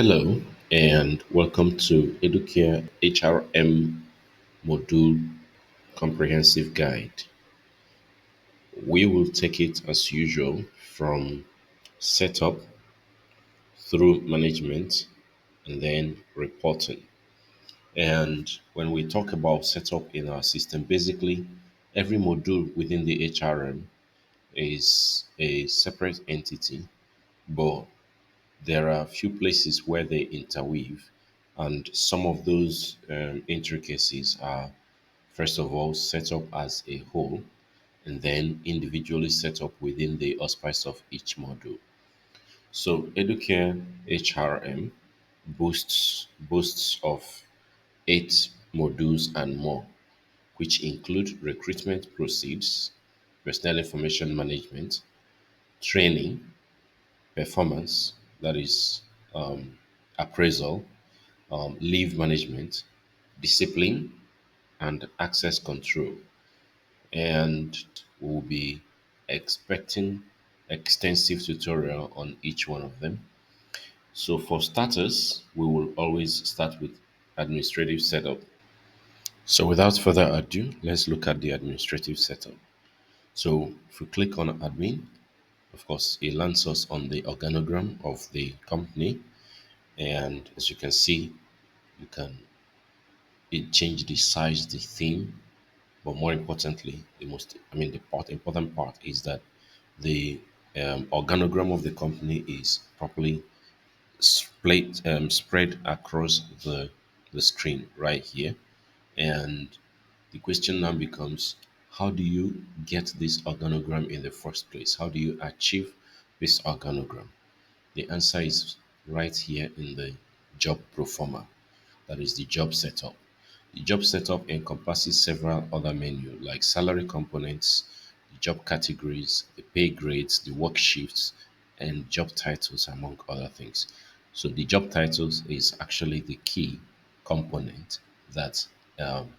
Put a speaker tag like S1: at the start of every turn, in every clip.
S1: Hello and welcome to Educare HRM Module Comprehensive Guide. We will take it as usual from setup through management and then reporting. And when we talk about setup in our system, basically every module within the HRM is a separate entity, but there are a few places where they interweave, and some of those intricacies are first of all set up as a whole and then individually set up within the auspice of each module. So Educare HRM boasts of 8 modules and more, which include recruitment proceeds, personal information management, training, performance, that is appraisal, leave management, discipline, and access control. And we'll be expecting extensive tutorial on each one of them. So for starters, we will always start with administrative setup. So without further ado, let's look at the administrative setup. So if we click on admin, of course, it lands us on the organogram of the company. And as you can see, you can it change the size, the theme, but more importantly, the important part is that the organogram of the company is properly spread across the screen right here. And the question now becomes, how do you get this organogram in the first place? How do you achieve this organogram? The answer is right here in the job proforma, that is the job setup. The job setup encompasses several other menus like salary components, the job categories, the pay grades, the work shifts, and job titles, among other things. So the job titles is actually the key component that um,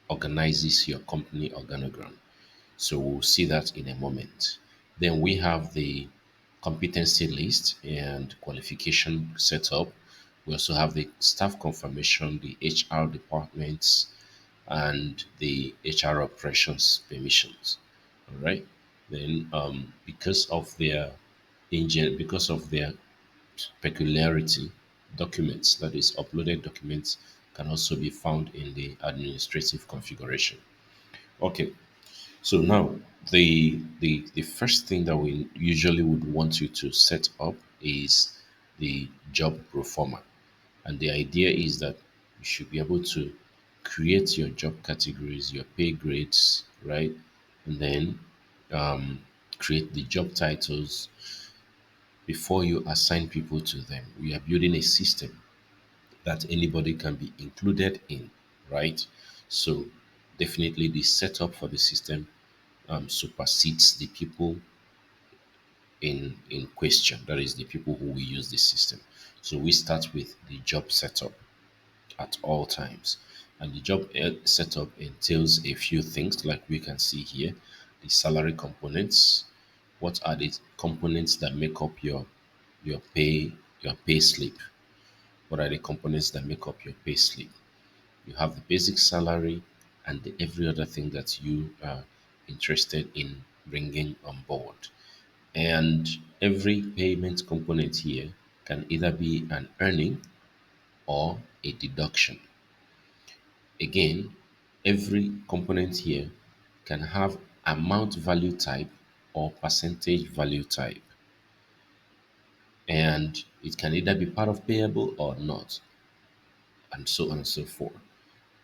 S1: organizes your company organogram. So we'll see that in a moment. Then we have the competency list and qualification setup. We also have the staff confirmation, the HR departments, and the HR operations permissions. All right. Then, because of their peculiarity, documents, that is, uploaded documents, can also be found in the administrative configuration. Okay, so now the first thing that we usually would want you to set up is the job proforma. And the idea is that you should be able to create your job categories, your pay grades, right? And then create the job titles before you assign people to them. We are building a system that anybody can be included in, right? So definitely the setup for the system supersedes the people in question. That is the people who will use the system. So we start with the job setup at all times. And the job setup entails a few things like we can see here. The salary components. What are the components that make up your pay slip? What are the components that make up your pay slip? You have the basic salary and every other thing that you are interested in bringing on board. And every payment component here can either be an earning or a deduction. Again, every component here can have amount value type or percentage value type. And it can either be part of payable or not, and so on and so forth.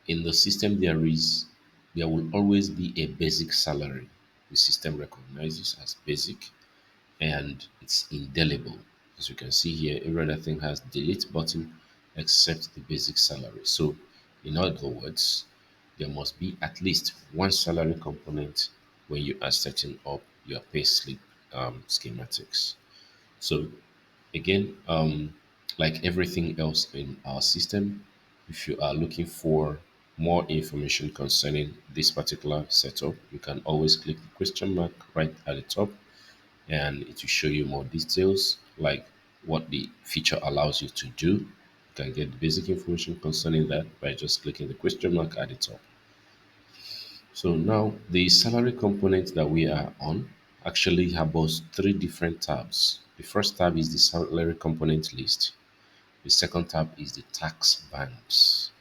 S1: In the system, there will always be a basic salary. The system recognizes as basic, and it's indelible. As you can see here, every other thing has delete button except the basic salary. So in other words, there must be at least one salary component when you are setting up your payslip schematics. So again, like everything else in our system, if you are looking for more information concerning this particular setup, you can always click the question mark right at the top and it will show you more details like what the feature allows you to do. You can get the basic information concerning that by just clicking the question mark at the top. So now the salary component that we are on actually has three different tabs. The first tab is the salary component list. The second tab is the tax bands,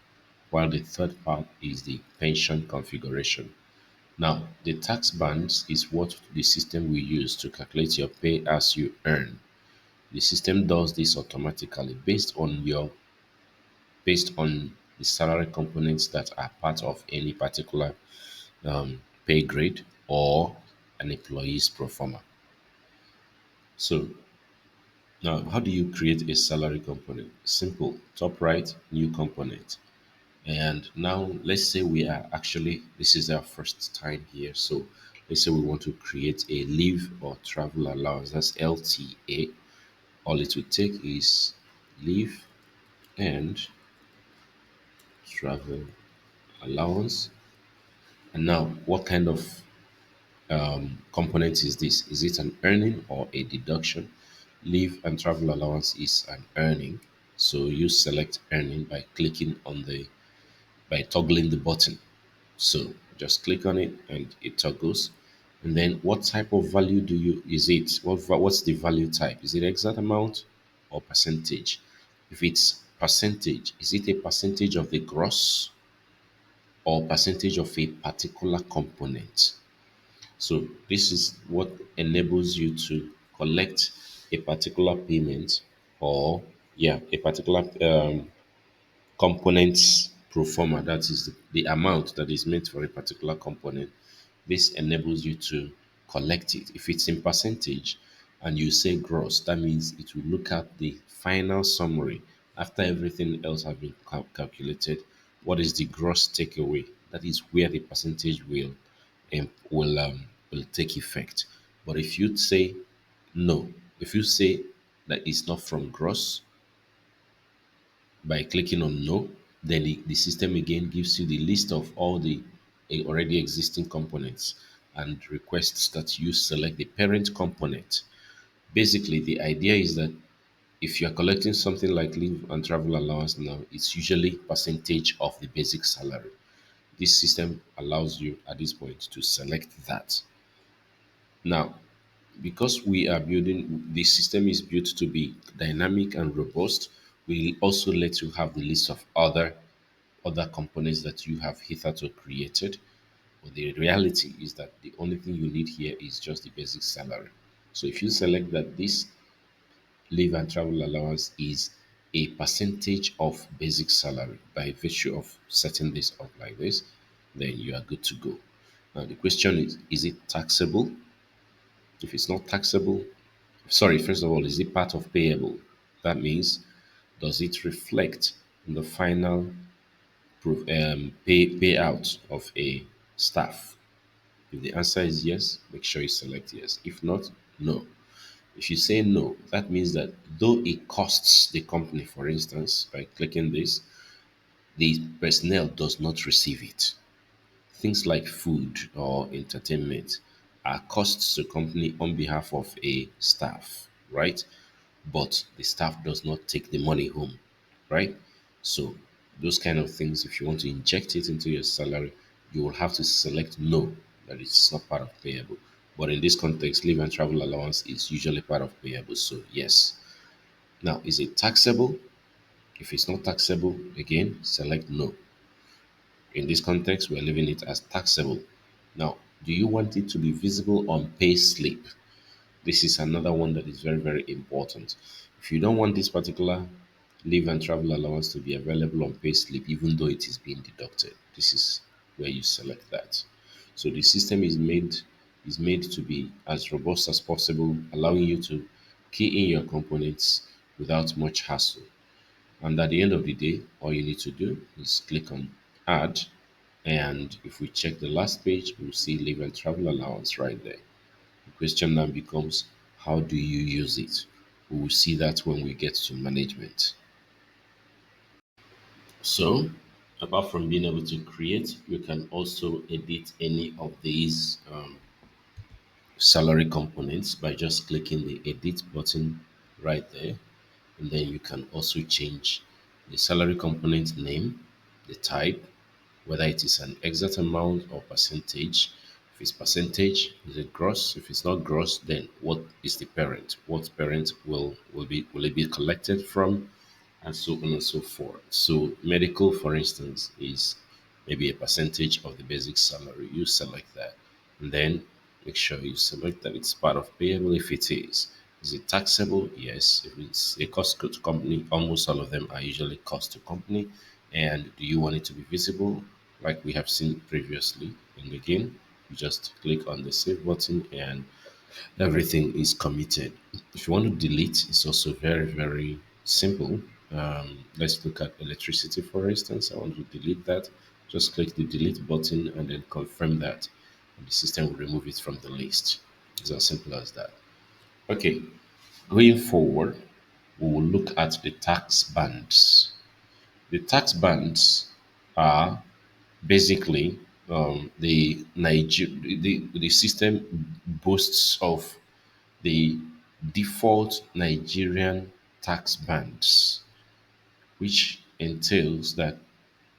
S1: while the third part is the pension configuration. Now, the tax bands is what the system will use to calculate your pay as you earn. The system does this automatically based on the salary components that are part of any particular pay grade or an employee's pro forma. So now, how do you create a salary component? Simple. Top right, new component. And now let's say we are actually, this is our first time here. So let's say we want to create a leave or travel allowance. That's LTA. All it will take is leave and travel allowance. And now, what kind of component is this? Is it an earning or a deduction? Leave and travel allowance is an earning. So you select earning by clicking on the by toggling the button. So just click on it and it toggles. And then what type of value do you is it? What's the value type? Is it exact amount or percentage? If it's percentage, is it a percentage of the gross or percentage of a particular component? So this is what enables you to collect a particular payment or a particular components pro forma, that is the amount that is meant for a particular component. This enables you to collect it. If it's in percentage and you say gross, that means it will look at the final summary after everything else has been calculated. What is the gross takeaway? That is where the percentage will take effect. But if you say no, if you say that it's not from gross, by clicking on no, then the system again gives you the list of all the already existing components and requests that you select the parent component. Basically, the idea is that if you're collecting something like leave and travel allowance now, it's usually percentage of the basic salary. This system allows you at this point to select that. Now, because we are building, the system is built to be dynamic and robust, we also let you have the list of other components that you have hitherto created. But the reality is that the only thing you need here is just the basic salary. So if you select that this leave and travel allowance is a percentage of basic salary by virtue of setting this up like this, then you are good to go. Now the question is it taxable? If it's not taxable, sorry, first of all, is it part of payable? That means, does it reflect in the final payout of a staff? If the answer is yes, make sure you select yes. If not, no. If you say no, that means that though it costs the company, for instance, by clicking this, the personnel does not receive it. Things like food or entertainment are costs to company on behalf of a staff, right? But the staff does not take the money home, right? So those kind of things, if you want to inject it into your salary, you will have to select no, that it's not part of payable. But in this context, leave and travel allowance is usually part of payable. So yes. Now, is it taxable? If it's not taxable, again, select no. In this context, we're leaving it as taxable. Now, do you want it to be visible on pay slip? This is another one that is very, very important. If you don't want this particular leave and travel allowance to be available on pay slip, even though it is being deducted, this is where you select that. So the system is made to be as robust as possible, allowing you to key in your components without much hassle. And at the end of the day, all you need to do is click on add. And if we check the last page, we'll see leave and travel allowance right there. The question now becomes, how do you use it? We will see that when we get to management. So, apart from being able to create, you can also edit any of these salary components by just clicking the edit button right there. And then you can also change the salary component name, the type, whether it is an exact amount or percentage. If it's percentage, is it gross? If it's not gross, then what is the parent? What parent will it be collected from? And so on and so forth. So medical, for instance, is maybe a percentage of the basic salary. You select that. And then make sure you select that it's part of payable if it is. Is it taxable? Yes. If it's a cost to company, almost all of them are usually cost to company. And do you want it to be visible like we have seen previously? And again, you just click on the save button and everything is committed. If you want to delete, it's also very, very simple. Let's look at electricity, for instance. I want to delete that. Just click the delete button and then confirm that. And the system will remove it from the list. It's as simple as that. Okay, going forward, we will look at the tax bands. The tax bands are basically the system boasts of the default Nigerian tax bands, which entails that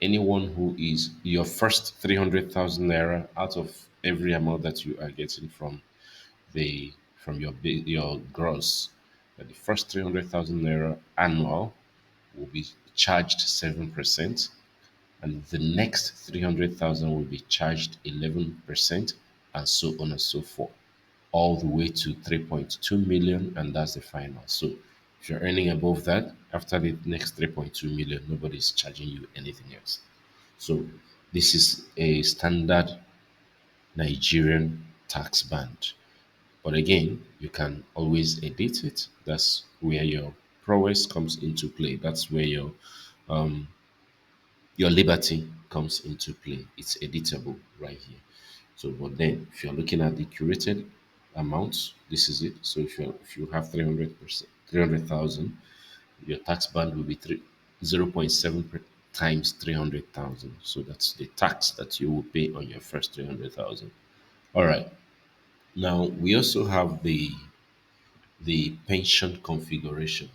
S1: anyone who is your first 300,000 naira out of every amount that you are getting from your gross, that the first 300,000 naira annual will be charged 7%, and the next 300,000 will be charged 11%, and so on and so forth, all the way to 3.2 million, and that's the final. So if you're earning above that, after the next 3.2 million, nobody's charging you anything else. So this is a standard Nigerian tax band. But again, you can always edit it. That's where your prowess comes into play. That's where your liberty comes into play. It's editable right here. So, but then if you're looking at the curated amounts, this is it. So if you have 300%, 300,000, your tax band will be 0.7 times 300,000. So that's the tax that you will pay on your first 300,000. All right. Now we also have the pension configuration.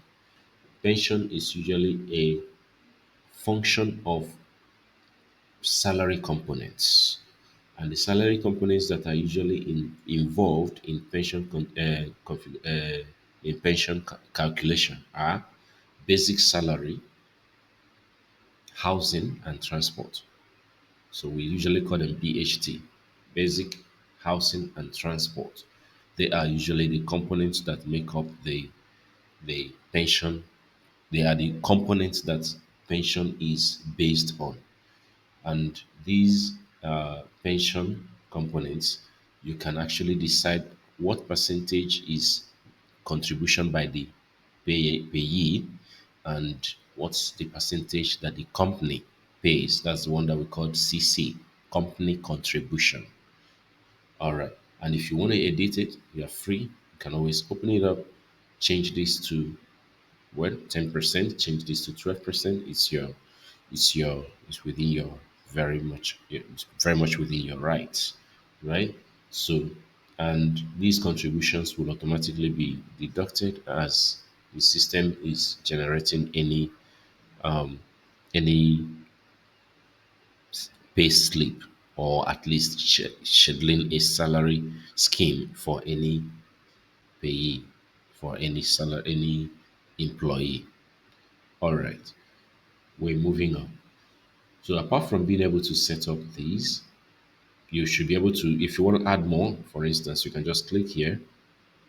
S1: Pension is usually a function of salary components. And the salary components that are usually involved in in pension calculation are basic salary, housing, and transport. So we usually call them BHT, basic housing and transport. They are usually the components that make up the pension. They are the components that pension is based on. And these pension components, you can actually decide what percentage is contribution by the payee and what's the percentage that the company pays. That's the one that we call CC, company contribution. All right. And if you want to edit it, you are free. You can always open it up, change this to 10%, change this to 12%. It's within your it's very much within your rights, right? So, and these contributions will automatically be deducted as the system is generating any pay slip, or at least scheduling a salary scheme for any payee, for any employee. All right, we're moving on. So apart from being able to set up these, you should be able to, if you want to add more, for instance, you can just click here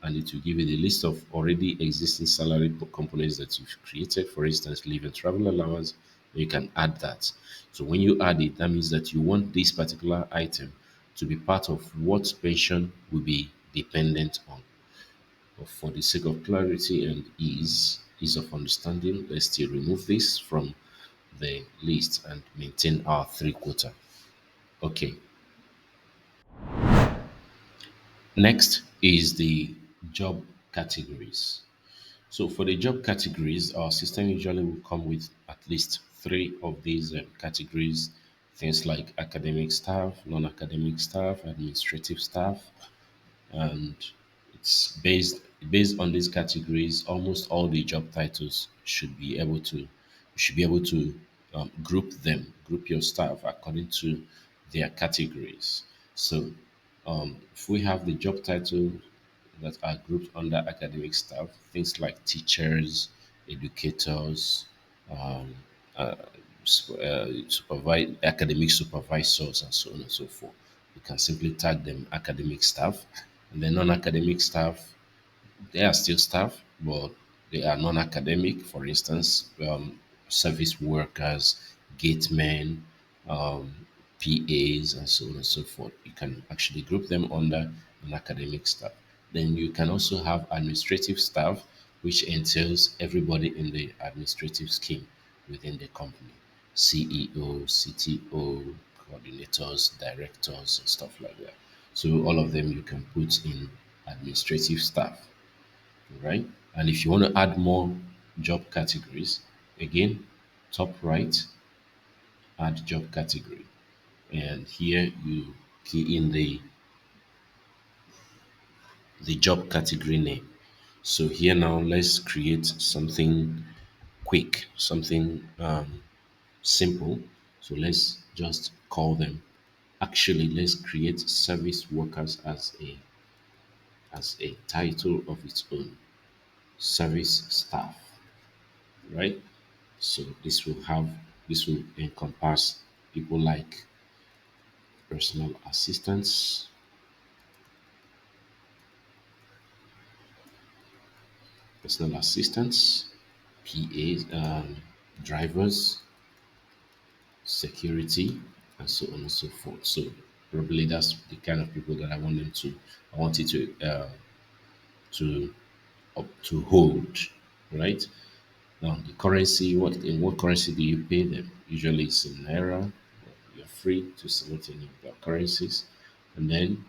S1: and it will give you the list of already existing salary components that you've created. For instance, leave and travel allowance, you can add that. So when you add it, that means that you want this particular item to be part of what pension will be dependent on. But for the sake of clarity and ease of understanding, let's still remove this from the list and maintain our three quota. Okay. Next is the job categories. So for the job categories, our system usually will come with at least three of these categories. Things like academic staff, non-academic staff, administrative staff, and Based on these categories, almost all the job titles should be able to group your staff according to their categories. So, if we have the job title that are grouped under academic staff, things like teachers, educators, um, uh, academic supervisors, and so on and so forth. You can simply tag them academic staff, and the non-academic staff, they are still staff, but they are non-academic. For instance, service workers, gatemen, um, PAs, and so on and so forth. You can actually group them under non-academic staff. Then you can also have administrative staff, which entails everybody in the administrative scheme within the company: CEO, CTO, coordinators, directors, and stuff like that. So all of them you can put in administrative staff, right? And if you want to add more job categories, again, top right, add job category. And here you key in the job category name. So here now, let's create something quick, something simple. So let's just call them. Actually, let's create service workers as a title of its own. Service staff, right? So this will encompass people like personal assistants, personal assistants, PAs, drivers, security, and so on and so forth. So probably that's the kind of people that I want it to to hold, right? Now the currency, in what currency do you pay them? Usually it's in naira. You're free to select any of the currencies, and then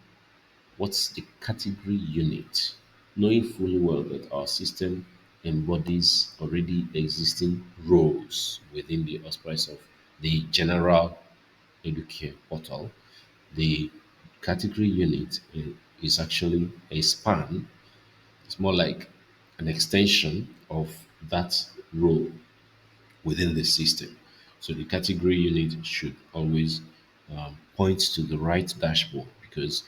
S1: what's the category unit? Knowing fully well that our system embodies already existing roles within the auspice of the general Educare portal, the category unit is actually a span. It's more like an extension of that role within the system. So the category unit should always point to the right dashboard, because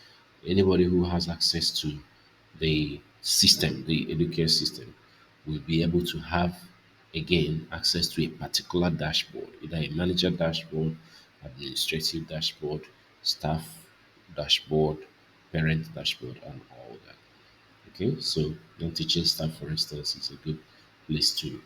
S1: anybody who has access to the system, the Educare system, will be able to have again access to a particular dashboard, either a manager dashboard, administrative dashboard, staff dashboard, parent dashboard, and all that. Okay, so non-teaching staff, for instance, is a good place to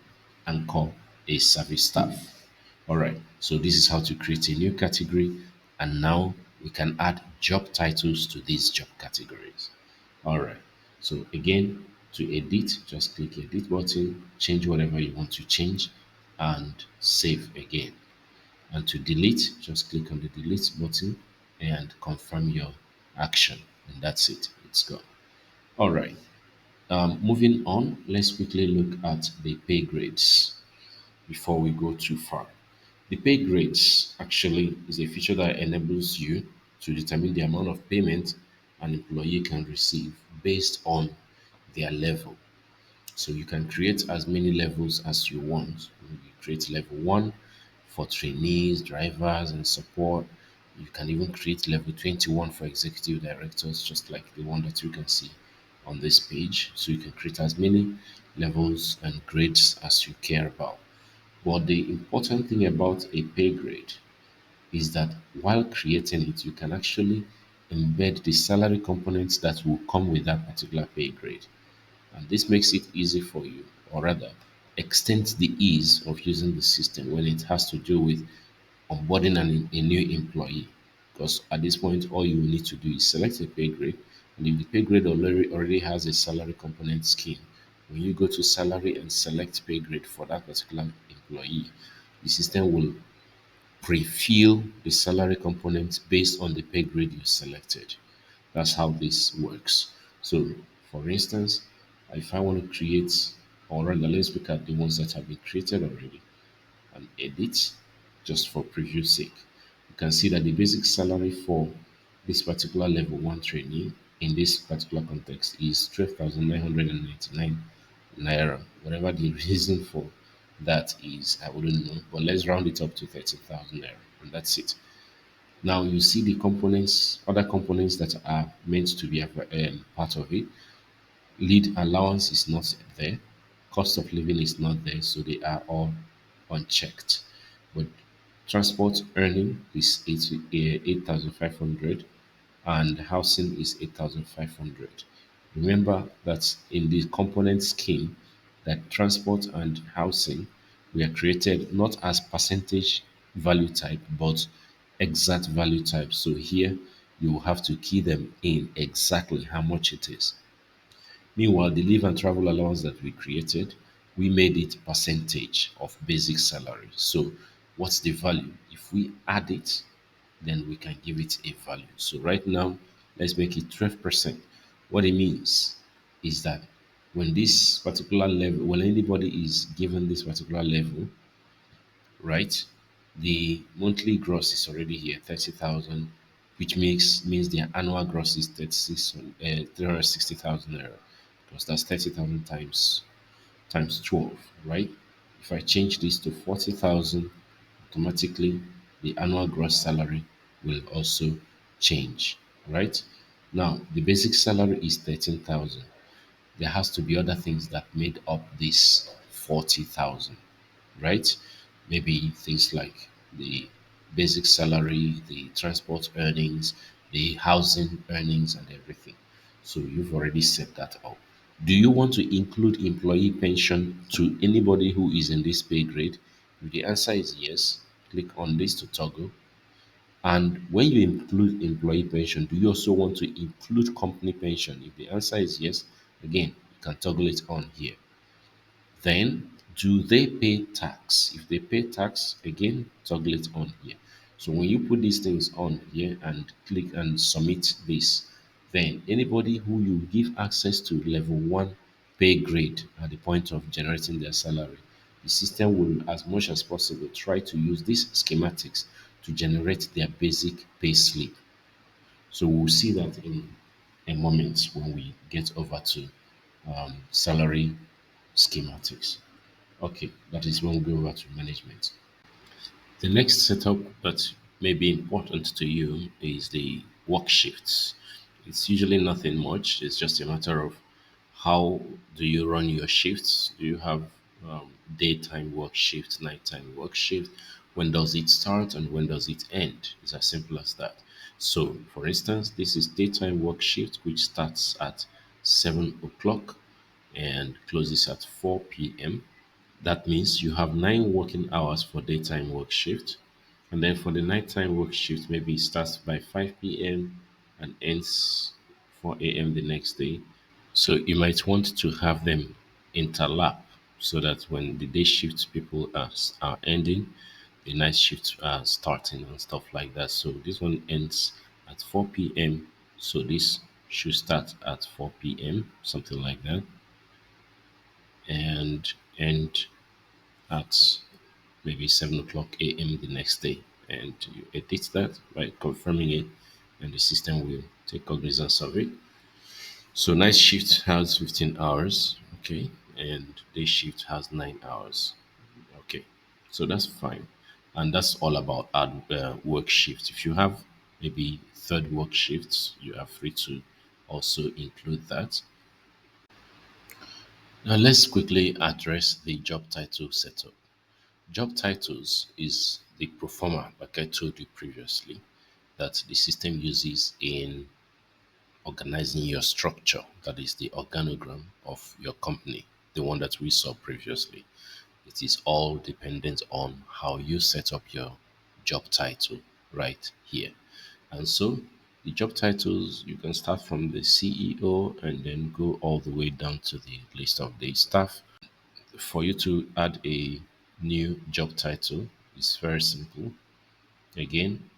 S1: anchor a service staff. All right, so this is how to create a new category, and now we can add job titles to these job categories. All right, so again, to edit, just click edit button, change whatever you want to change, and save again. And to delete, just click on the delete button and confirm your action, and that's it, it's gone. All right. Moving on, let's quickly look at the pay grades before we go too far. The pay grades actually is a feature that enables you to determine the amount of payment an employee can receive based on their level. So you can create as many levels as you want. You create level one for trainees, drivers, and support. You can even create level 21 for executive directors, just like the one that you can see on this page. So you can create as many levels and grades as you care about. But the important thing about a pay grade is that while creating it, you can actually embed the salary components that will come with that particular pay grade. And this makes it easy for you, or rather, extends the ease of using the system when it has to do with onboarding a new employee. Because at this point, all you will need to do is select a pay grade. And if the pay grade already has a salary component scheme, when you go to salary and select pay grade for that particular employee, the system will pre-fill the salary component based on the pay grade you selected. That's how this works. So, for instance, if I want to create, or rather, let's look at the ones that have been created already and edit just for preview sake. You can see that the basic salary for this particular level one trainee in this particular context is 12,999 naira. Whatever the reason for that is, I wouldn't know, but let's round it up to 13,000 naira, and that's it. Now you see the components, other components that are meant to be part of it. Lead allowance is not there. Cost of living is not there, so they are all unchecked. But transport earning is 8,500 and housing is 8,500. Remember that in the component scheme, that transport and housing were created not as percentage value type but exact value type. So here you will have to key them in exactly how much it is. Meanwhile, the leave and travel allowance that we created, we made it percentage of basic salary. So what's the value? If we add it, then we can give it a value. So right now, let's make it 12%. What it means is that when this particular level, when anybody is given this particular level, right? The monthly gross is already here, 30,000, which means their annual gross is 360,000 naira, because that's 30,000 times 12, right? If I change this to 40,000, automatically the annual gross salary will also change, right? Now, the basic salary is 13,000. There has to be other things that made up this 40,000, right? Maybe things like the basic salary, the transport earnings, the housing earnings, and everything. So you've already set that up. Do you want to include employee pension to anybody who is in this pay grade? If the answer is yes, click on this to toggle. And when you include employee pension, do you also want to include company pension? If the answer is yes, again, you can toggle it on here. Then, do they pay tax? If they pay tax, again, toggle it on here. So when you put these things on here and click and submit this, then anybody who you give access to level one pay grade at the point of generating their salary, the system will, as much as possible, try to use these schematics to generate their basic pay slip. So we'll see that in a moment when we get over to salary schematics. Okay, that is when we go over to management. The next setup that may be important to you is the work shifts. It's usually nothing much. It's just a matter of how do you run your shifts? Do you have daytime work shift, nighttime work shift? When does it start and when does it end? It's as simple as that. So, for instance, this is daytime work shift, which starts at 7 o'clock and closes at 4 p.m. That means you have 9 working hours for daytime work shift. And then for the nighttime work shift, maybe it starts by 5 p.m. and ends 4 a.m. the next day. So you might want to have them interlap so that when the day shift people are ending, the night shifts are starting and stuff like that. So this one ends at 4 p.m. So this should start at 4 p.m., something like that, and end at maybe 7 o'clock a.m. the next day. And you edit that by confirming it, and the system will take cognizance of it. So night shift has 15 hours, okay, and day shift has 9 hours, okay. So that's fine. And that's all about work shift. If you have maybe third work shifts, you are free to also include that. Now let's quickly address the job title setup. Job titles is the proforma, like I told you previously, that the system uses in organizing your structure, that is the organogram of your company, the one that we saw previously. It is all dependent on how you set up your job title right here. And so the job titles, you can start from the CEO and then go all the way down to the list of the staff. For you to add a new job title, it's very simple. Again,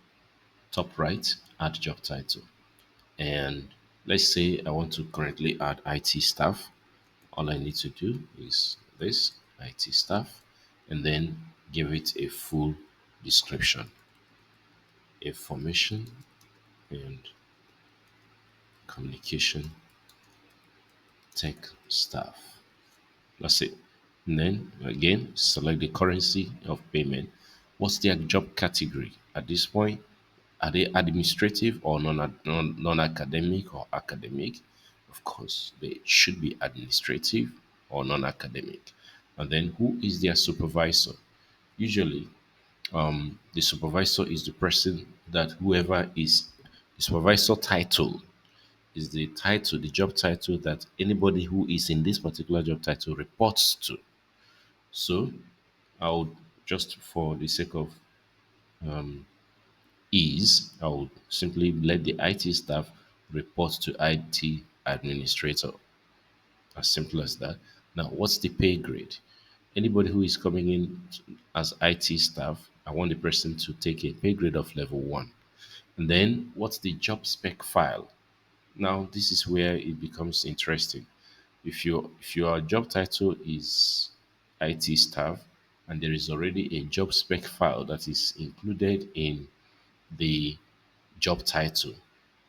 S1: top right, add job title. And let's say I want to currently add IT staff. All I need to do is this IT staff and then give it a full description, information, and communication tech staff. That's it. And then again, select the currency of payment. What's their job category? At this point, are they administrative or non-academic or academic? Of course, they should be administrative or non-academic. And then who is their supervisor? Usually, the supervisor is the person that whoever is the supervisor title is the title, the job title that anybody who is in this particular job title reports to. So I would just for the sake of ease, I would simply let the IT staff report to IT administrator. As simple as that. Now, what's the pay grade? Anybody who is coming in as IT staff, I want the person to take a pay grade of level one. And then, what's the job spec file? Now, this is where it becomes interesting. If your job title is IT staff and there is already a job spec file that is included in the job title,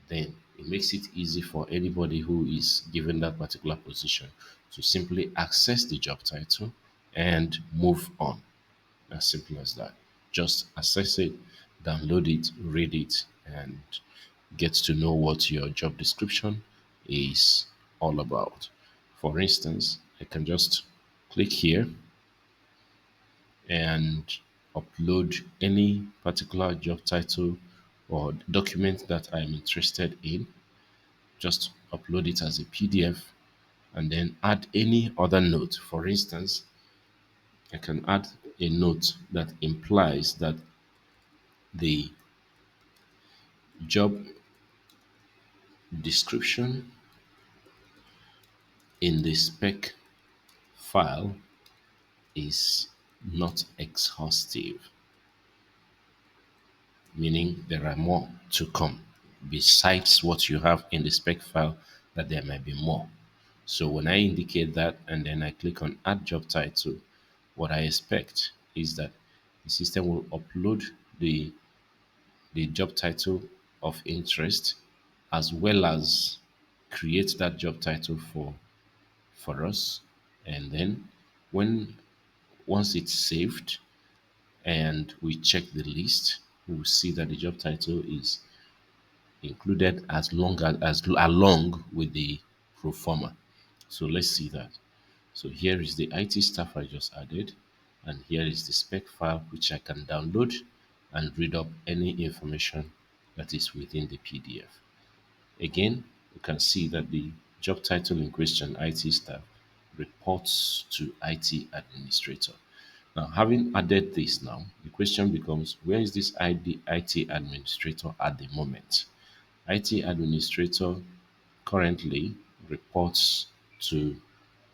S1: then it makes it easy for anybody who is given that particular position to simply access the job title and move on. As simple as that. Just access it, download it, read it, and get to know what your job description is all about. For instance, I can just click here and upload any particular job title or document that I'm interested in. Just upload it as a PDF and then add any other note. For instance, I can add a note that implies that the job description in the spec file is not exhaustive, meaning there are more to come besides what you have in the spec file, that there might be more. So when I indicate that and then I click on add job title, what I expect is that the system will upload the job title of interest as well as create that job title for us. And then when once it's saved and we check the list, we will see that the job title is included as along with the pro forma. So let's see that. So here is the IT staff I just added, and here is the spec file which I can download and read up any information that is within the PDF. Again, you can see that the job title in question, IT staff, reports to IT administrator. Now, having added this now, the question becomes, where is this IT administrator at the moment? IT administrator currently reports to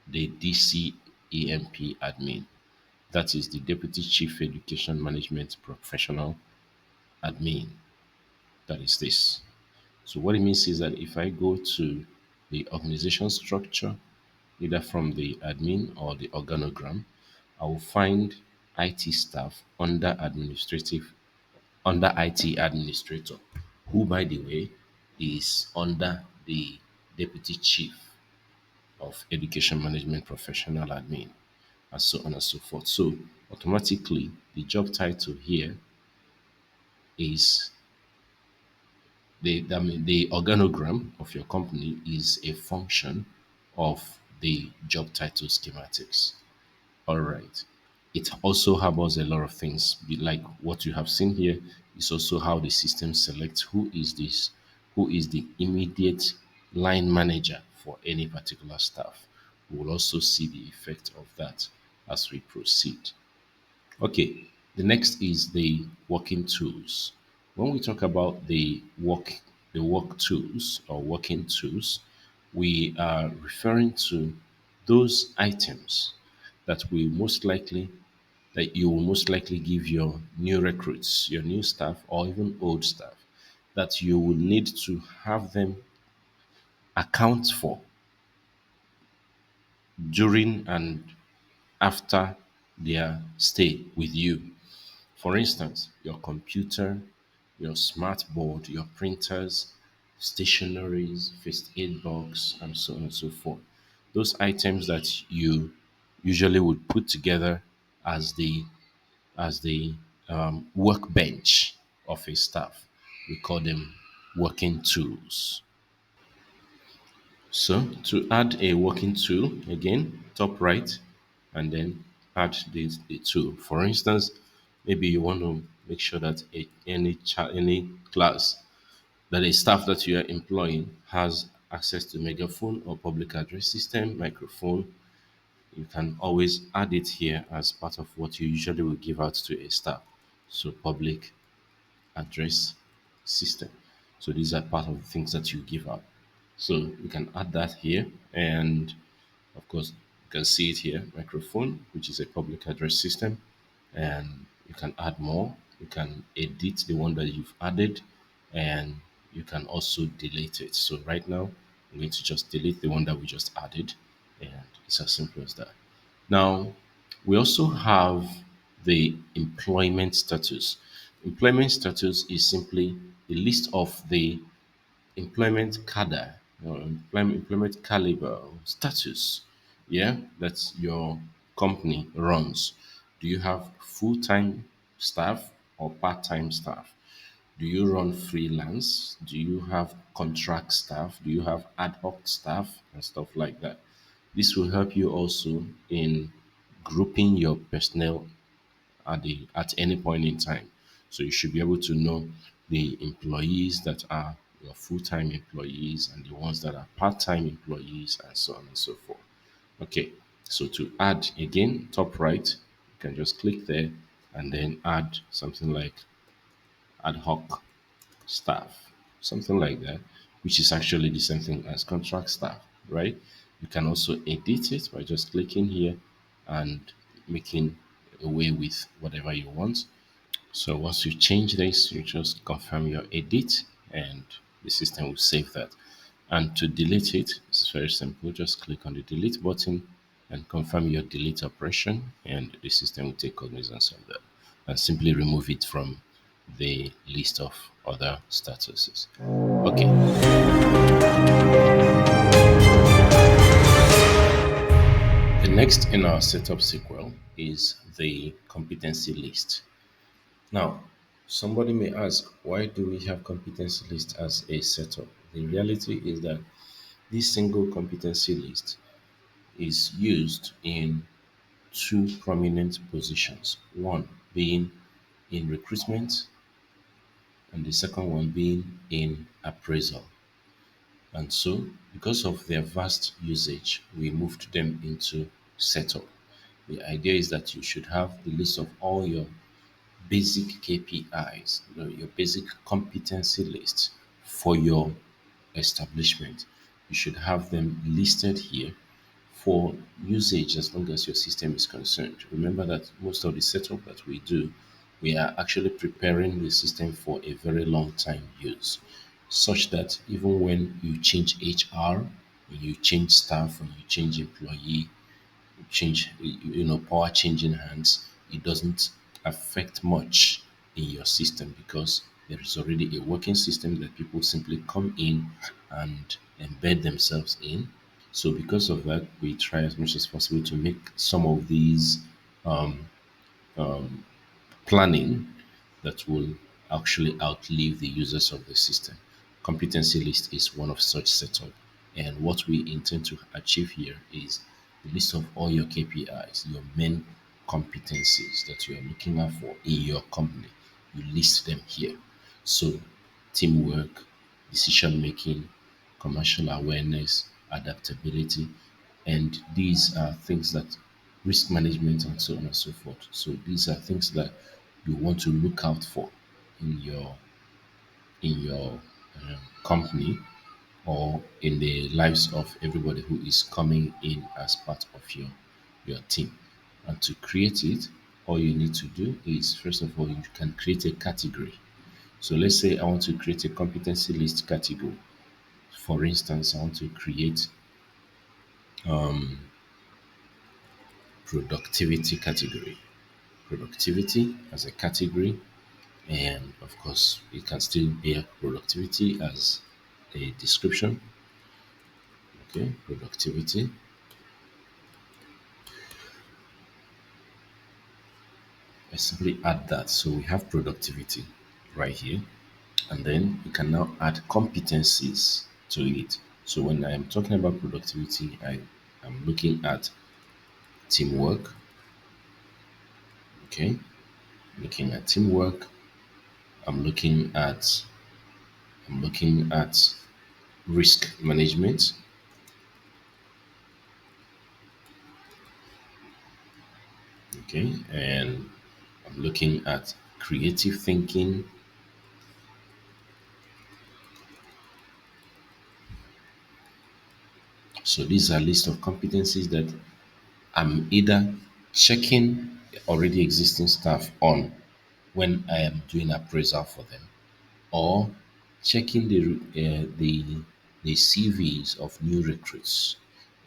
S1: the DCEMP admin. That is the Deputy Chief Education Management Professional admin. That is this. So what it means is that if I go to the organization structure, either from the admin or the organogram, I will find IT staff under IT administrator, who by the way is under the deputy chief of education management professional admin, and so on and so forth. So automatically the job title here is the organogram of your company is a function of the job title schematics. All right. It also harbors a lot of things. Like what you have seen here is also how the system selects who is the immediate line manager for any particular staff. We will also see the effect of that as we proceed. Okay, the next is the working tools. When we talk about the work tools or working tools, we are referring to those items that will most likely that you will most likely give your new recruits, your new staff, or even old staff, that you will need to have them account for during and after their stay with you. For instance, your computer, your smart board, your printers, stationaries, first aid box, and so on and so forth. Those items that you usually would put together as the workbench of a staff. We call them working tools. So to add a working tool, again, top right, and then add the tool. For instance, maybe you want to make sure that any class that a staff that you are employing has access to megaphone or public address system, microphone. You can always add it here as part of what you usually will give out to a staff. So public address system. So these are part of the things that you give out. So you can add that here. And of course, you can see it here, microphone, which is a public address system. And you can add more. You can edit the one that you've added, and you can also delete it. So right now, I'm going to just delete the one that we just added, and it's as simple as that. Now, we also have the employment status. Employment status is simply a list of the employment cadre or employment caliber or status, yeah, that your company runs. Do you have full-time staff or part-time staff? Do you run freelance? Do you have contract staff? Do you have ad hoc staff and stuff like that? This will help you also in grouping your personnel at any point in time. So you should be able to know the employees that are your full-time employees and the ones that are part-time employees and so on and so forth. Okay, so to add again, top right, you can just click there and then add something like ad hoc staff, something like that, which is actually the same thing as contract staff, right? You can also edit it by just clicking here and making away with whatever you want. So once you change this, you just confirm your edit and the system will save that. And to delete it, it's very simple. Just click on the delete button and confirm your delete operation, and the system will take cognizance of that and simply remove it from the list of other statuses. Okay, the next in our setup sequel is the competency list. Now, somebody may ask, why do we have competency list as a setup? The reality is that this single competency list is used in two prominent positions. One being in recruitment, and the second one being in appraisal. And so, because of their vast usage, we moved them into setup. The idea is that you should have the list of all your basic KPIs, your basic competency list for your establishment. You should have them listed here for usage as long as your system is concerned. Remember that most of the setup that we do, we are actually preparing the system for a very long time use, such that even when you change HR, when you change staff, when you change employee, change, power changing hands, it doesn't affect much in your system because there is already a working system that people simply come in and embed themselves in. So because of that, we try as much as possible to make some of these planning that will actually outlive the users of the system. Competency list is one of such setup. And what we intend to achieve here is the list of all your KPIs, your main competencies that you are looking out for in your company. You list them here. So teamwork, decision making, commercial awareness, adaptability, and these are things that risk management and so on and so forth. So these are things that you want to look out for in your company or in the lives of everybody who is coming in as part of your team. And to create it, all you need to do is first of all you can create a category. So let's say I want to create a competency list category. For instance, I want to create productivity category. Productivity as a category, and of course, it can still be productivity as a description. Okay, productivity. I simply add that. So we have productivity right here. And then you can now add competencies to it. So when I am talking about productivity, I am looking at teamwork. Okay, looking at teamwork. I'm looking at I'm looking at risk management. Okay, and I'm looking at creative thinking. So these are list of competencies that I'm either checking already existing staff on when I am doing appraisal for them, or checking the CVs of new recruits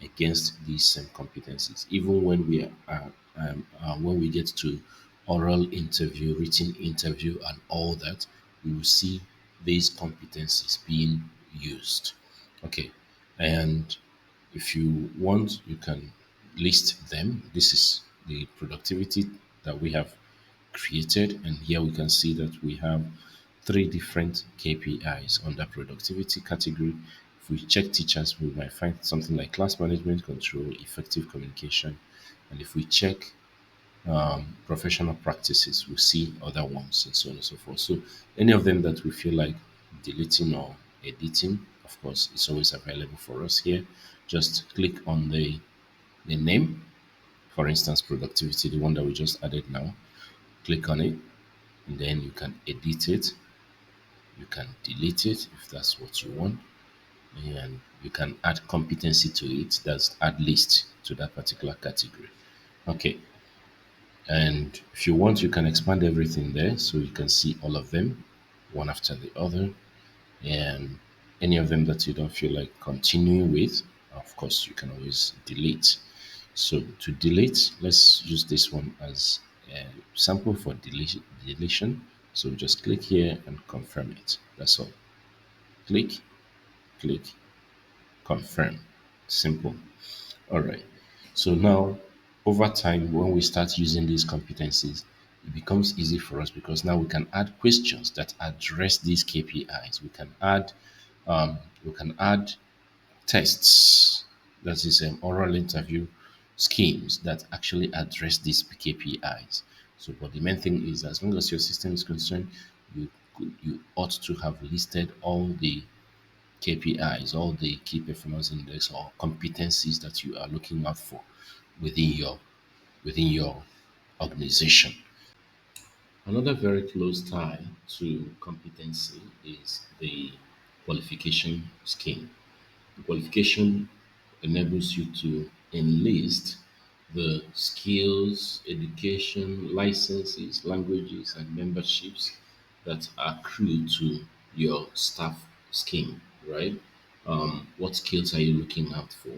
S1: against these same competencies. Even when we get to oral interview, written interview, and all that, we will see these competencies being used. Okay, and if you want, you can list them. This is the productivity that we have created, and here we can see that we have three different KPIs under productivity category. If we check teachers, we might find something like class management control, effective communication, and if we check professional practices, we see other ones and so on and so forth. So any of them that we feel like deleting or editing, of course, it's always available for us here. Just click on the name, for instance, productivity, the one that we just added now. Click on it, and then you can edit it. You can delete it if that's what you want, and you can add competency to it. That's add list to that particular category. Okay, and if you want, you can expand everything there so you can see all of them one after the other, and any of them that you don't feel like continuing with, of course, you can always delete. So to delete, let's use this one as a sample for deletion. So just click here and confirm it. That's all. Click, click, confirm. Simple. All right. So now, over time, when we start using these competencies, it becomes easy for us because now we can add questions that address these KPIs. We can add tests, that is oral interview schemes that actually address these KPIs. So, but the main thing is, as long as your system is concerned, you you ought to have listed all the KPIs, all the key performance index or competencies that you are looking out for within your organization. Another very close tie to competency is the qualification scheme. The qualification enables you to enlist the skills, education, licenses, languages, and memberships that accrue to your staff scheme, right? What skills are you looking out for?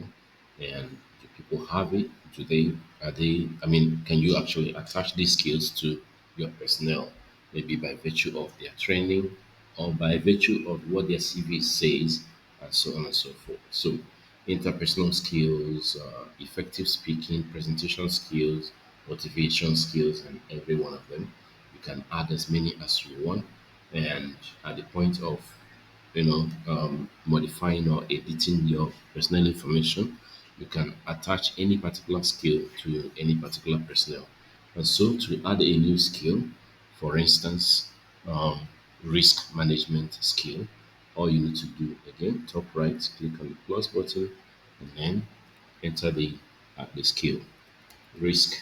S1: And do people have it? I mean, can you actually attach these skills to your personnel, maybe by virtue of their training or by virtue of what their CV says, and so on and so forth. So, interpersonal skills, effective speaking, presentation skills, motivation skills, and every one of them. You can add as many as you want, and at the point of modifying or editing your personal information, you can attach any particular skill to any particular personnel. And so to add a new skill, for instance, um, risk management skill, all you need to do again, top right, click on the plus button, and then enter the skill, risk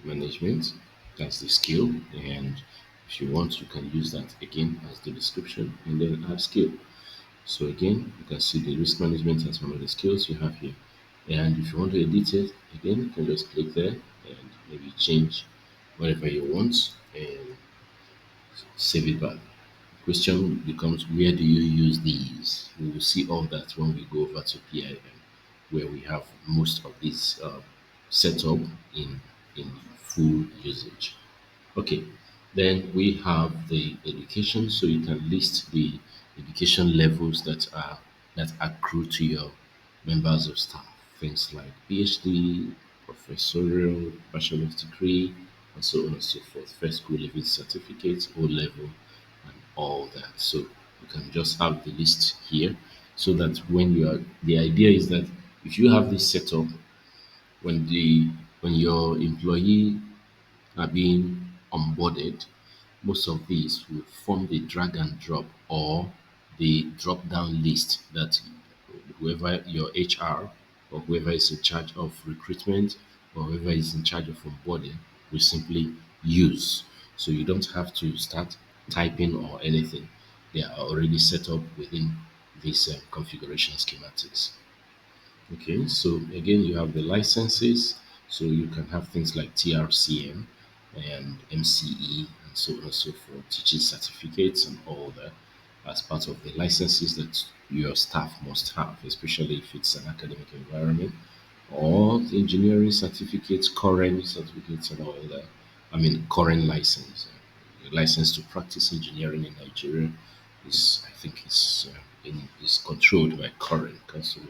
S1: management. That's the skill, and if you want, you can use that again as the description and then add skill. So again, you can see the risk management as one of the skills you have here. And if you want to edit it, again, you can just click there and maybe change whatever you want and save it back. Question becomes, where do you use these? We will see all that when we go over to PIM, where we have most of these set up in full usage. Okay, Then we have the education, so you can list the education levels that accrue to your members of staff. Things like PhD, professorial, bachelor's degree, and so on and so forth. First school level certificates, O level, and all that. So you can just have the list here, so that when you are, the idea is that if you have this set up, when your employee are being onboarded, most of these will form the drag and drop or the drop down list that whoever your HR or whoever is in charge of recruitment or whoever is in charge of onboarding will simply use. So you don't have to start typing or anything. They are already set up within these configuration schematics. Okay, so again, you have the licenses. So you can have things like TRCM and MCE and so on and so forth, teaching certificates and all that as part of the licenses that your staff must have, especially if it's an academic environment, or the engineering certificates, current certificates, and all that. I mean, current license. The license to practice engineering in Nigeria is, I think, is controlled by current council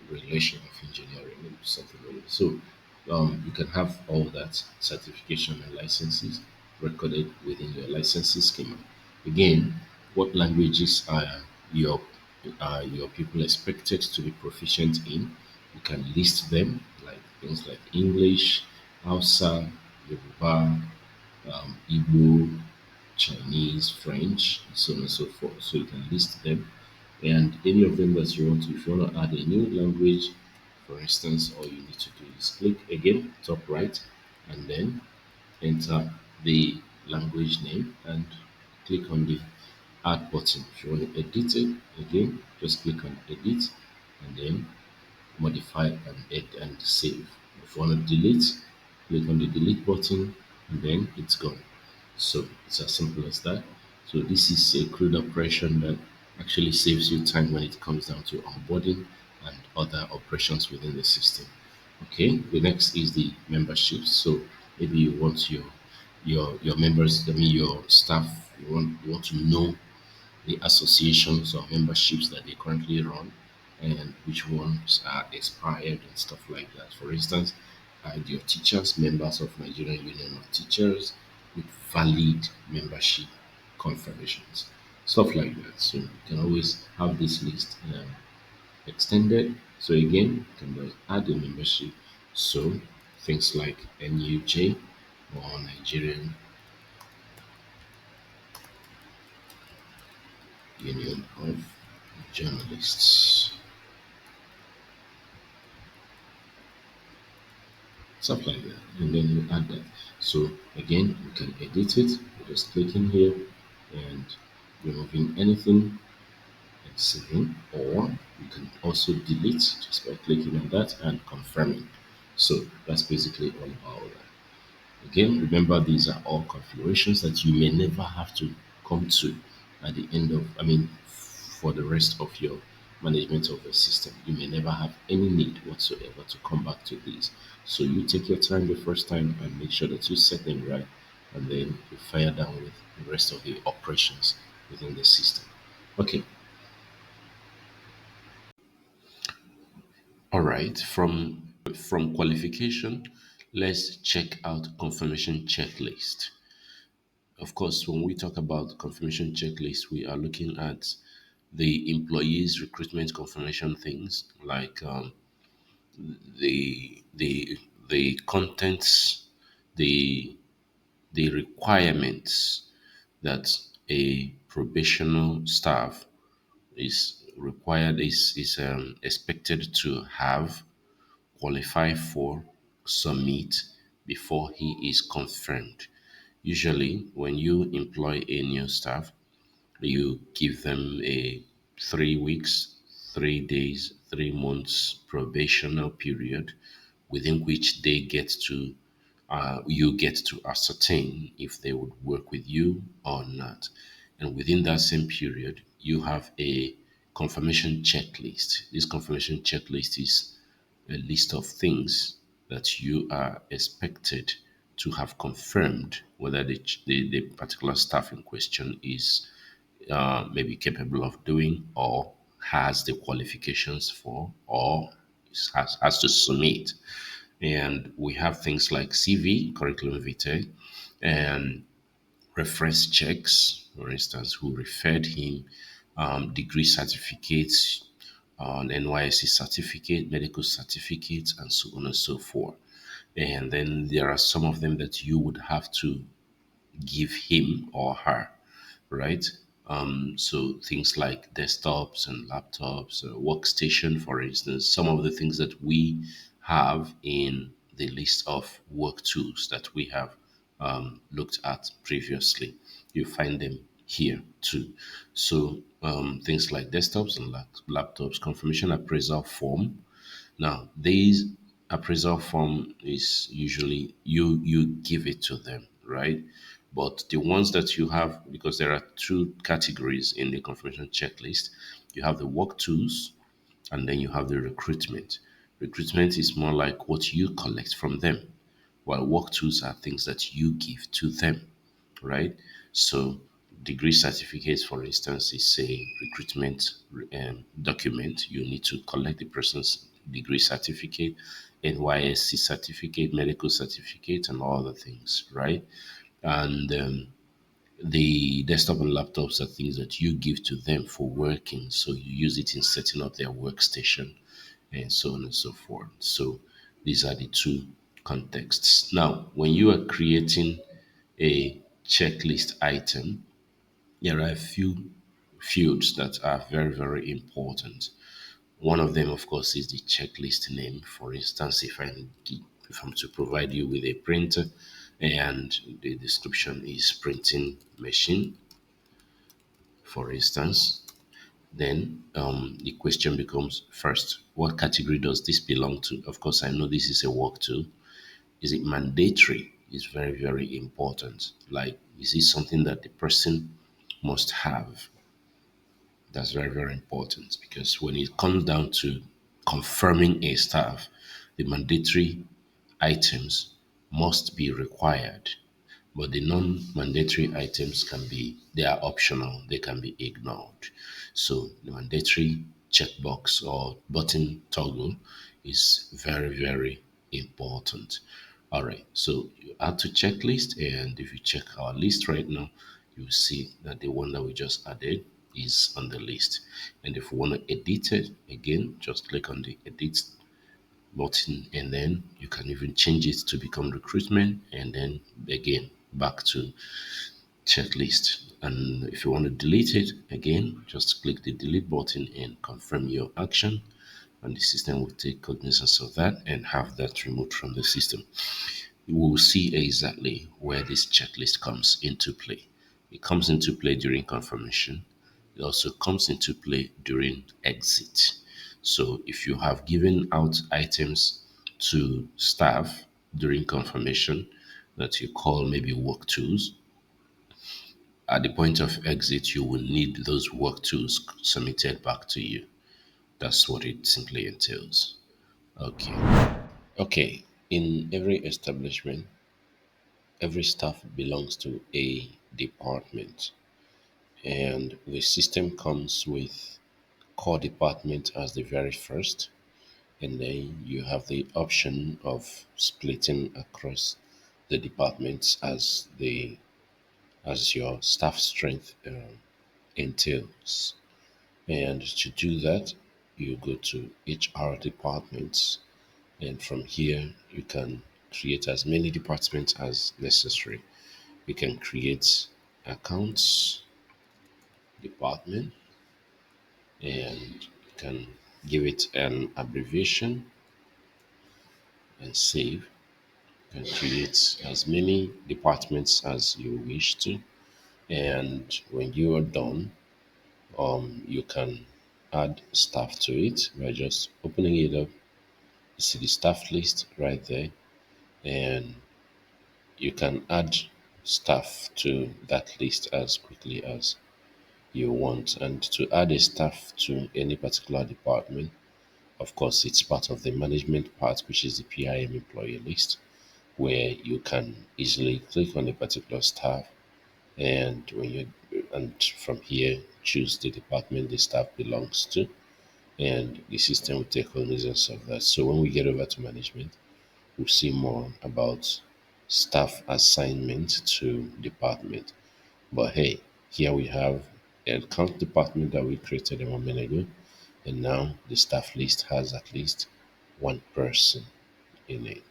S1: relation of engineering and something like that. So you can have all that certification and licenses recorded within your licensing schema. Again, what languages your your people expected to be proficient in? You can list them, like things like English, Hausa, Yoruba, Igbo, Chinese, French, so on and so forth. So you can list them, and any of them that you want to. If you want to add a new language, for instance, all you need to do is click again, top right, and then enter the language name and click on the add button. If you want to edit it, again, just click on edit and then modify and add and save. If you want to delete, click on the delete button and then it's gone. So it's as simple as that. So this is a crude operation that actually saves you time when it comes down to onboarding and other operations within the system. Okay, the next is the membership. So maybe you want your members, I mean your staff, you want to know the associations or memberships that they currently run and which ones are expired and stuff like that. For instance, your teachers members of Nigerian Union of Teachers with valid membership confirmations, stuff like that. So you can always have this list extended. So again, you can just add a membership. So things like NUJ or Nigerian Union of Journalists. Stuff like that, and then you add that. So again, you can edit it. You just click in here and removing anything and saving, or you can also delete just by clicking on that and confirming. So that's basically all about that. Again, remember these are all configurations that you may never have to come to at the end of, I mean, for the rest of your management of the system. You may never have any need whatsoever to come back to these. So you take your time the first time and make sure that you set them right, and then you fire down with the rest of the operations within the system. Okay, all right. From qualification, let's check out confirmation checklist. Of course, when we talk about confirmation checklist, we are looking at the employees' recruitment confirmation things like the the the contents, the the requirements that a probational staff is expected to have, qualify for, submit before he is confirmed. Usually, when you employ a new staff, you give them a 3 weeks, 3 days, 3 months probational period within which they get to you get to ascertain if they would work with you or not. And within that same period, you have a confirmation checklist. This confirmation checklist is a list of things that you are expected to have confirmed whether the particular staff in question is maybe capable of doing or has the qualifications for or has to submit. And we have things like CV, curriculum vitae, and reference checks, for instance, who referred him, degree certificates, an NYSC certificate, medical certificates, and so on and so forth. And then there are some of them that you would have to give him or her, right? So things like desktops and laptops, workstation, for instance, some of the things that we have in the list of work tools that we have looked at previously, you find them here too. So things like desktops and laptops, confirmation appraisal form, now, these appraisal form is usually you give it to them, right? But the ones that you have, because there are two categories in the confirmation checklist, you have the work tools and then you have the recruitment. Recruitment is more like what you collect from them, while work tools are things that you give to them, right? So, degree certificates, for instance, is a recruitment document. You need to collect the person's degree certificate, NYSC certificate, medical certificate, and all the things, right? And the desktop and laptops are things that you give to them for working. So you use it in setting up their workstation and so on and so forth. So these are the two contexts. Now, when you are creating a checklist item, there are a few fields that are very, very important. One of them, of course, is the checklist name. For instance, if I'm to provide you with a printer and the description is printing machine, for instance, then the question becomes first, what category does this belong to? Of course, I know this is a work tool. Is it mandatory? It's very, very important. Like, is it something that the person must have? That's very, very important because when it comes down to confirming a staff, the mandatory items must be required. But the non-mandatory items they are optional, they can be ignored. So the mandatory checkbox or button toggle is very, very important. All right, so you add to checklist, and if you check our list right now, you will see that the one that we just added is on the list. And if we want to edit it again, just click on the edit button and then you can even change it to become recruitment and then again back to checklist. And if you want to delete it again, just click the delete button and confirm your action, and the system will take cognizance of that and have that removed from the system. You will see exactly where this checklist comes into play. It comes into play during confirmation. It also comes into play during exit. So if you have given out items to staff during confirmation that you call maybe work tools, at the point of exit, you will need those work tools submitted back to you. That's what it simply entails. Okay. Okay. In every establishment, every staff belongs to a department, and the system comes with core department as the very first, and then you have the option of splitting across the departments as your staff strength entails. And to do that, you go to HR departments, and from here you can create as many departments as necessary. You can create accounts department, and you can give it an abbreviation and save. You can create as many departments as you wish to, and when you are done, you can add staff to it by just opening it up. You see the staff list right there, and you can add staff to that list as quickly as you want. And to add a staff to any particular department, of course, it's part of the management part, which is the PIM employee list. where you can easily click on a particular staff, and from here choose the department the staff belongs to, and the system will take cognizance of that. So when we get over to management, we'll see more about staff assignment to department. But hey, here we have a account department that we created a moment ago, and now the staff list has at least one person in it.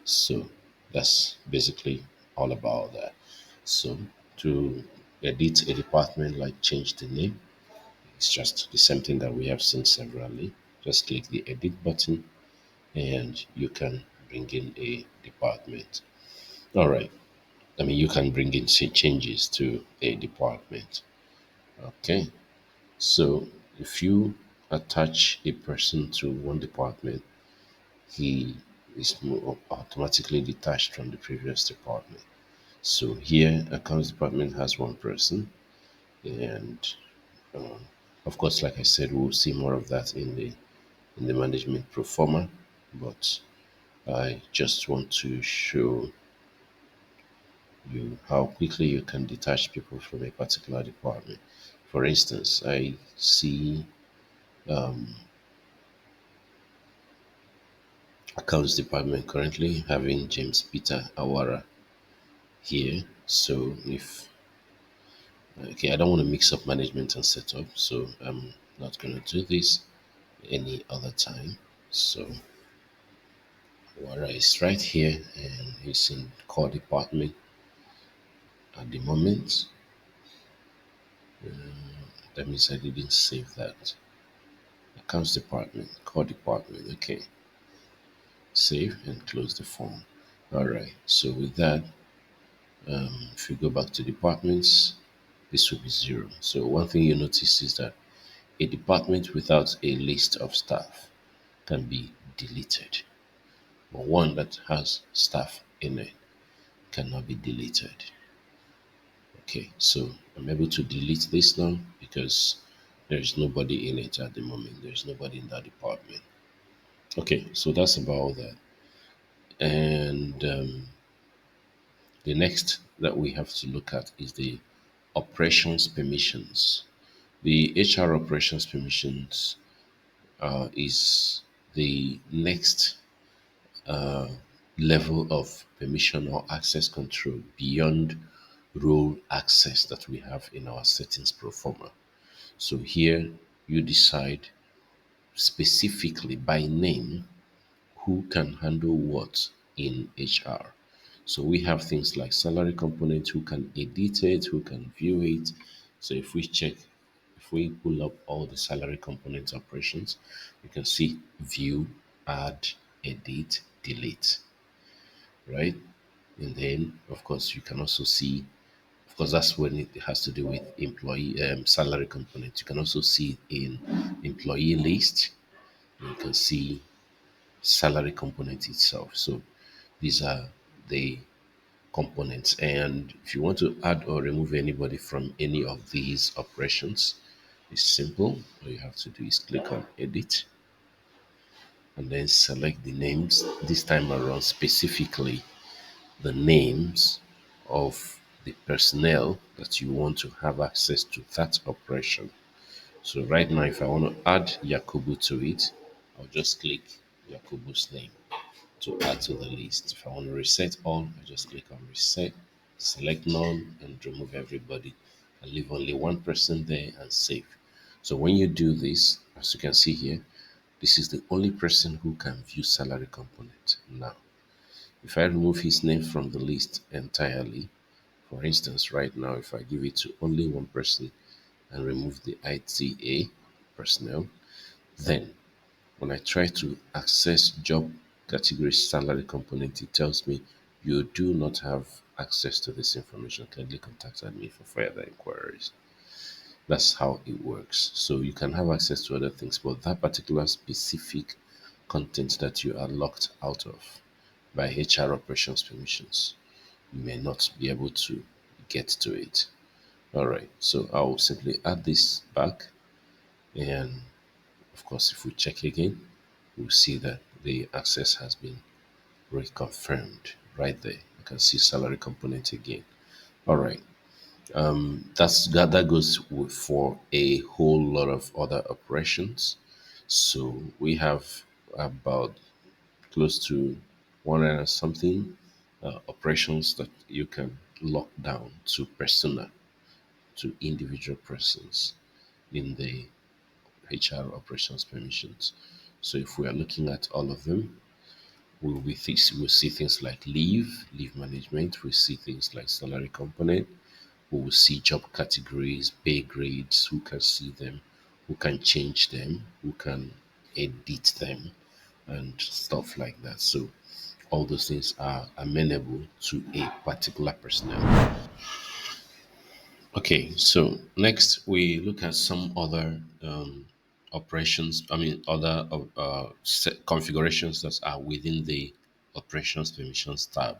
S1: So that's basically all about that. So to edit a department, like change the name, it's just the same thing that we have seen severally. Just click the edit button and you can bring in a department. All right. I mean, you can bring in changes to a department. Okay. So if you attach a person to one department, he is automatically detached from the previous department. So here, accounts department has one person, and um, of course, like I said, we'll see more of that in the management pro forma. But I just want to show you how quickly you can detach people from a particular department. For instance, I see um, accounts department currently having James Peter Awara here. So if okay, I don't want to mix up management and setup, so I'm not going to do this any other time. So Awara is right here and he's in core department at the moment. That means I didn't save that. Accounts department, core department. Okay, save and close the form. All right. So with that, if you go back to departments, this will be 0. So one thing you notice is that a department without a list of staff can be deleted, but one that has staff in it cannot be deleted. Okay, so I'm able to delete this now because there's nobody in it at the moment. There's nobody in that department. Okay, so that's about all that. And the next that we have to look at is the operations permissions. The HR operations permissions is the next level of permission or access control beyond role access that we have in our settings pro forma. So here you decide specifically by name who can handle what in HR. So we have things like salary component, who can edit it, who can view it. So if we pull up all the salary component operations, you can see view, add, edit, delete, right? And then, of course, you can also see, of course, that's when it has to do with employee salary component. You can also see in employee list, you can see salary component itself. So these are the components. And if you want to add or remove anybody from any of these operations, it's simple. All you have to do is click on edit and then select the names. This time around, specifically the names of the personnel that you want to have access to that operation. So right now, if I want to add Yakubu to it, I'll just click Yakubu's name to add to the list. If I want to reset all, I just click on reset, select none, and remove everybody. And leave only one person there and save. So when you do this, as you can see here, this is the only person who can view salary component. Now, if I remove his name from the list entirely, for instance, right now, if I give it to only one person and remove the ITA personnel, then when I try to access job category salary component, it tells me you do not have access to this information. Kindly contact me for further inquiries. That's how it works. So you can have access to other things, but that particular specific content that you are locked out of by HR operations permissions, you may not be able to get to it. All right, so I'll simply add this back, and of course, if we check again, we'll see that the access has been reconfirmed. right there. You can see salary component again. All right. That goes for a whole lot of other operations. So we have about close to 100 and something operations that you can lock down to persona, to individual persons in the HR operations permissions. So if we are looking at all of them, we'll see things like leave management. We see things like salary component. We will see job categories, pay grades, who can see them, who can change them, who can edit them, and stuff like that. So all those things are amenable to a particular personnel. Okay, so next we look at some other operations, I mean, other configurations that are within the operations permissions tab.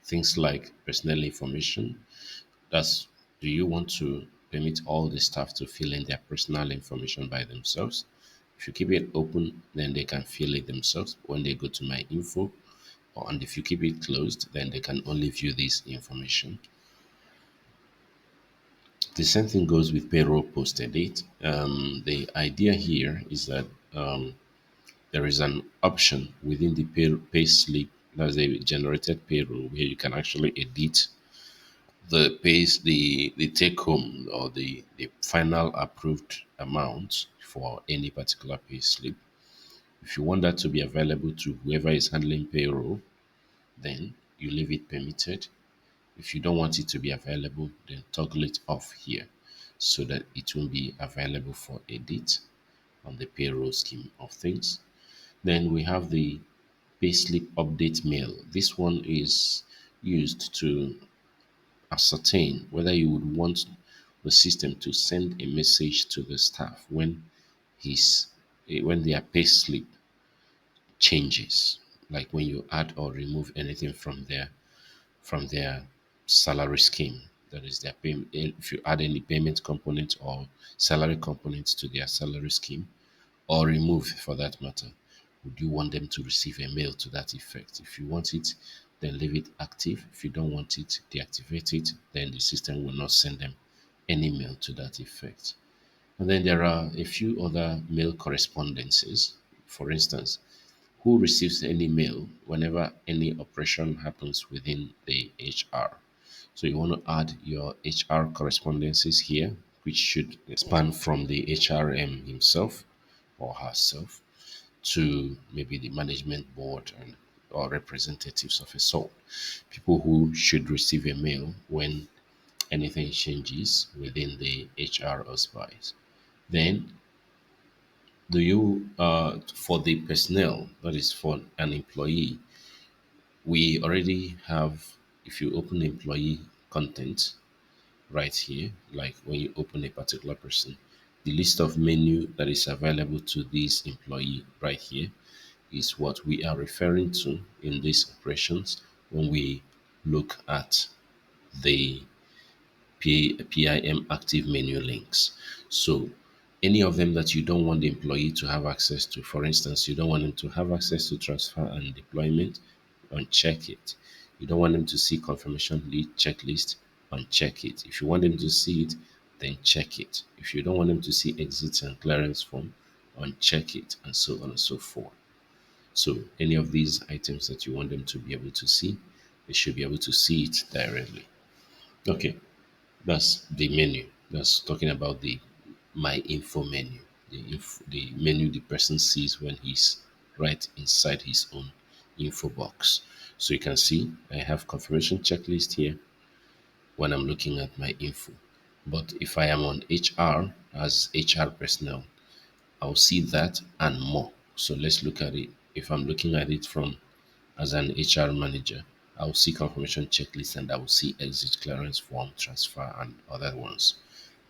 S1: Things like personnel information. That's, do you want to permit all the staff to fill in their personal information by themselves? If you keep it open, then they can fill it themselves when they go to my info. And if you keep it closed, then they can only view this information. The same thing goes with payroll posted date. The idea here is that there is an option within the pay slip, that's a generated payroll, where you can actually edit the take home, or the final approved amount for any particular pay slip. If you want that to be available to whoever is handling payroll, then you leave it permitted. If you don't want it to be available, then toggle it off here so that it will be available for edit on the payroll scheme of things. Then we have the payslip update mail. This one is used to ascertain whether you would want the system to send a message to the staff when his when their payslip changes, like when you add or remove anything from their salary scheme. That is their payment. If you add any payment component or salary components to their salary scheme, or remove for that matter, would you want them to receive a mail to that effect? If you want it, then leave it active. If you don't want it, deactivate it. Then the system will not send them any mail to that effect. And then there are a few other mail correspondences. For instance, who receives any mail whenever any operation happens within the HR. So you want to add your HR correspondences here, which should span from the HRM himself or herself to maybe the management board and or representatives of a sort. People who should receive a mail when anything changes within the HR or spies. Then do you for the personnel, that is for an employee, we already have, if you open employee content right here, like when you open a particular person, the list of menu that is available to this employee right here is what we are referring to in these operations when we look at the PIM active menu links. So any of them that you don't want the employee to have access to, for instance, you don't want them to have access to transfer and deployment, uncheck it. You don't want them to see confirmation lead checklist, uncheck it. If you want them to see it, then check it. If you don't want them to see exits and clearance form, uncheck it, and so on and so forth. So any of these items that you want them to be able to see, they should be able to see it directly. Okay, that's the menu. That's talking about the my info menu. The menu the person sees when he's right inside his own info box. So you can see I have confirmation checklist here when I'm looking at my info. But if I am on HR as HR personnel, I'll see that and more. So let's look at it. If I'm looking at it from as an HR manager, I'll see confirmation checklist and I will see exit clearance form, transfer, and other ones.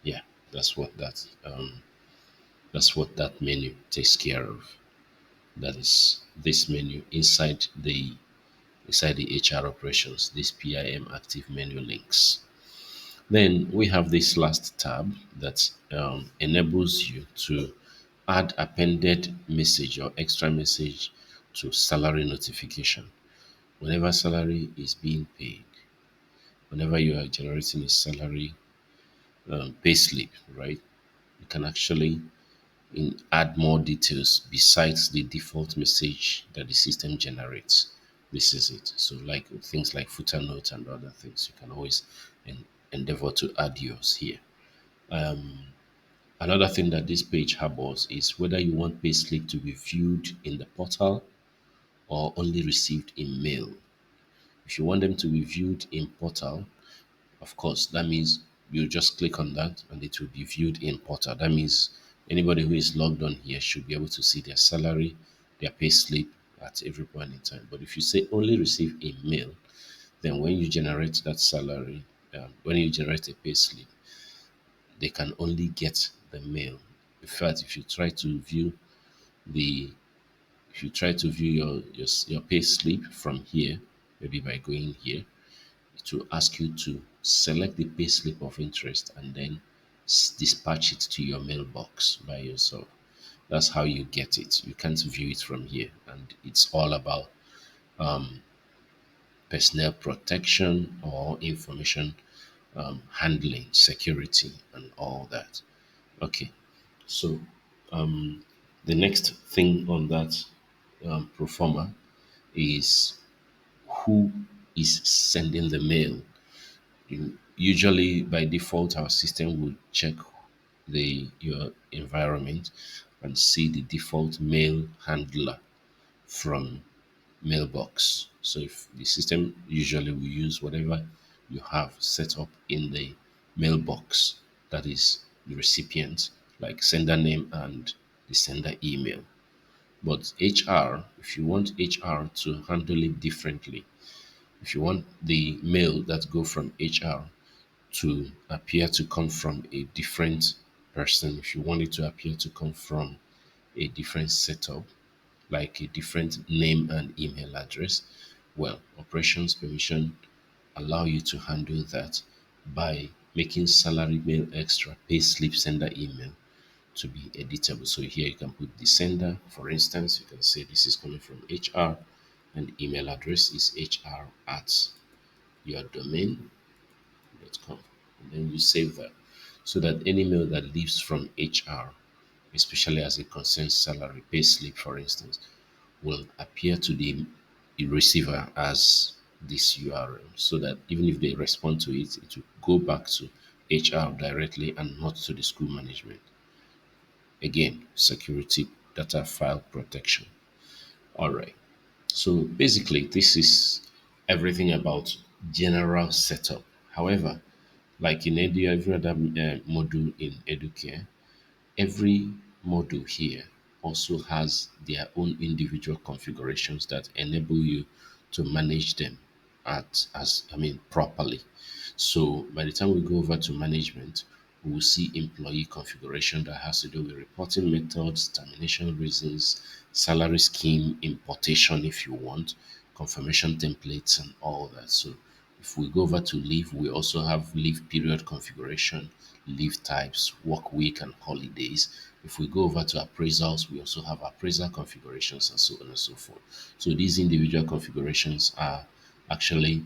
S1: Yeah, that's what that menu takes care of. That is this menu inside the HR operations, this PIM active menu links. Then we have this last tab that enables you to add appended message or extra message to salary notification. Whenever salary is being paid, whenever you are generating a salary pay slip, right? You can actually add more details besides the default message that the system generates. This is it. So, like things like footer notes and other things, you can always endeavor to add yours here. Another thing that this page harbors is whether you want payslip to be viewed in the portal or only received in mail. If you want them to be viewed in portal, of course, that means you just click on that and it will be viewed in portal. That means anybody who is logged on here should be able to see their salary, their pay slip at every point in time. But if you say only receive a mail, then when you generate that salary, when you generate a pay slip, they can only get the mail. In fact, the if you try to view your pay slip from here, maybe by going here, it will ask you to select the payslip of interest and then dispatch it to your mailbox by yourself. That's how you get it. You can't view it from here. And it's all about personnel protection or information handling, security, and all that. Okay, so the next thing on that pro forma is who is sending the mail. Usually, by default, our system will check your environment and see the default mail handler from mailbox. So if the system usually will use whatever you have set up in the mailbox, that is the recipient, like sender name and the sender email. But HR, if you want HR to handle it differently, if you want the mail that go from HR to appear to come from a different person, if you want it to appear to come from a different setup, like a different name and email address, well, operations permission allow you to handle that by making salary mail extra pay slip sender email to be editable. So here you can put the sender. For instance, you can say this is coming from HR and the email address is hr at your domain.com. And then you save that so that any mail that leaves from HR, especially as it concerns salary pay slip, for instance, will appear to the receiver as this URL so that even if they respond to it, it will go back to HR directly and not to the school management. Again, security data file protection. All right. So basically, this is everything about general setup. However, like in every other module in Educare, every module here also has their own individual configurations that enable you to manage them properly. So by the time we go over to management, we will see employee configuration that has to do with reporting methods, termination reasons, salary scheme, importation if you want, confirmation templates, and all that. So if we go over to leave, we also have leave period configuration, leave types, work week, and holidays. If we go over to appraisals, we also have appraisal configurations and so on and so forth. So these individual configurations are actually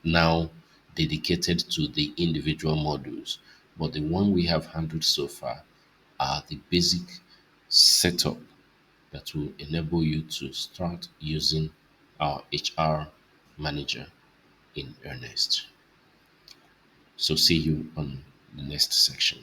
S1: now dedicated to the individual modules. But the one we have handled so far are the basic setup that will enable you to start using our HR manager in earnest. So see you on the next section.